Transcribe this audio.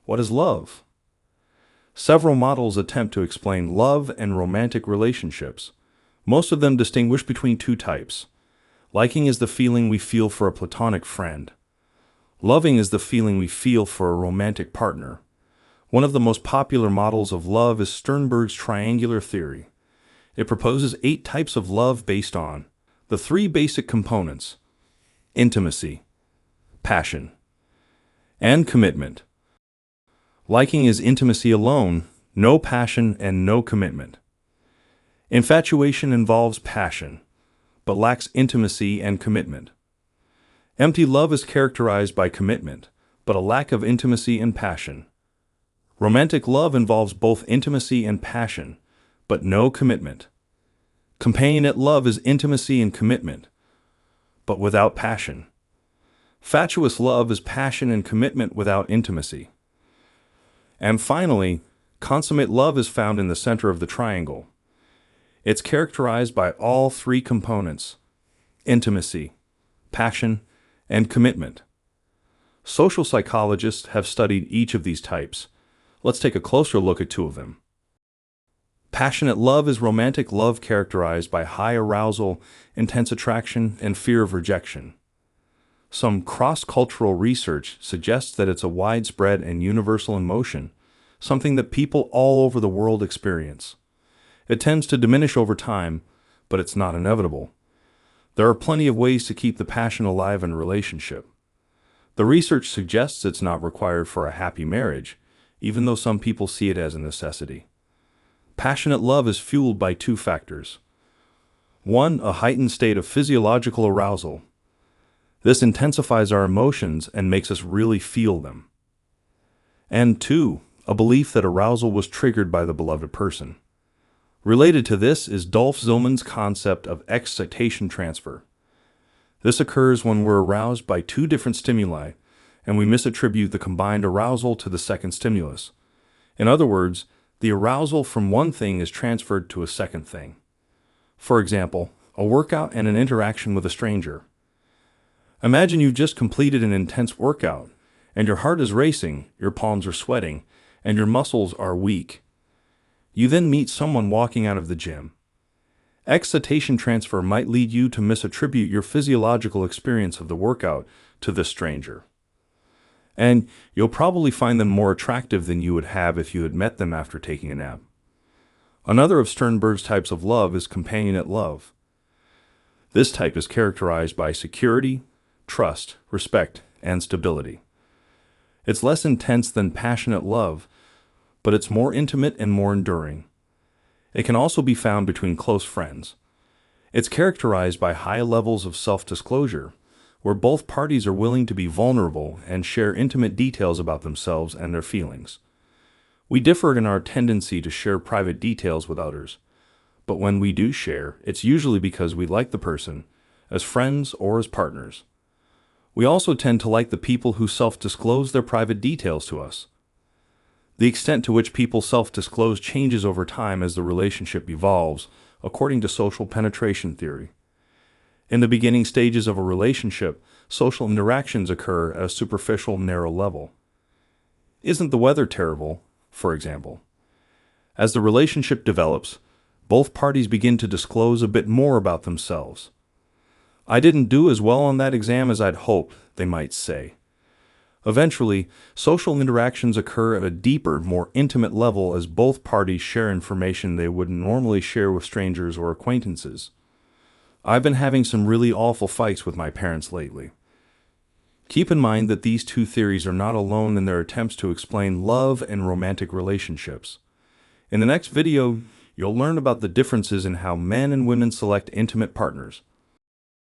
What is love? Several models attempt to explain love and romantic relationships. Most of them distinguish between two types. Liking is the feeling we feel for a platonic friend. Loving is the feeling we feel for a romantic partner. One of the most popular models of love is Sternberg's triangular theory. It proposes 8 types of love based on the 3 basic components: intimacy, passion, and commitment. Liking is intimacy alone, no passion and no commitment. Infatuation involves passion, but lacks intimacy and commitment. Empty love is characterized by commitment, but a lack of intimacy and passion. Romantic love involves both intimacy and passion, but no commitment. Companionate love is intimacy and commitment, but without passion. Fatuous love is passion and commitment without intimacy. And finally, consummate love is found in the center of the triangle. It's characterized by all 3 components: intimacy, passion, and commitment. Social psychologists have studied each of these types. Let's take a closer look at 2 of them. Passionate love is romantic love characterized by high arousal, intense attraction, and fear of rejection. Some cross-cultural research suggests that it's a widespread and universal emotion, something that people all over the world experience. It tends to diminish over time, but it's not inevitable. There are plenty of ways to keep the passion alive in a relationship. The research suggests it's not required for a happy marriage, even though some people see it as a necessity. Passionate love is fueled by 2 factors. 1, a heightened state of physiological arousal. This intensifies our emotions and makes us really feel them. And 2, a belief that arousal was triggered by the beloved person. Related to this is Dolph Zillmann's concept of excitation transfer. This occurs when we're aroused by 2 different stimuli, and we misattribute the combined arousal to the second stimulus. In other words, the arousal from one thing is transferred to a second thing. For example, a workout and an interaction with a stranger. Imagine you've just completed an intense workout, and your heart is racing, your palms are sweating, and your muscles are weak. You then meet someone walking out of the gym. Excitation transfer might lead you to misattribute your physiological experience of the workout to this stranger. And you'll probably find them more attractive than you would have if you had met them after taking a nap. Another of Sternberg's types of love is companionate love. This type is characterized by security, trust, respect, and stability. It's less intense than passionate love, but it's more intimate and more enduring. It can also be found between close friends. It's characterized by high levels of self-disclosure, where both parties are willing to be vulnerable and share intimate details about themselves and their feelings. We differ in our tendency to share private details with others, but when we do share, it's usually because we like the person, as friends or as partners. We also tend to like the people who self-disclose their private details to us. The extent to which people self-disclose changes over time as the relationship evolves, according to social penetration theory. In the beginning stages of a relationship, social interactions occur at a superficial, narrow level. Isn't the weather terrible, for example? As the relationship develops, both parties begin to disclose a bit more about themselves. I didn't do as well on that exam as I'd hoped, they might say. Eventually, social interactions occur at a deeper, more intimate level as both parties share information they wouldn't normally share with strangers or acquaintances. I've been having some really awful fights with my parents lately. Keep in mind that these 2 theories are not alone in their attempts to explain love and romantic relationships. In the next video, you'll learn about the differences in how men and women select intimate partners.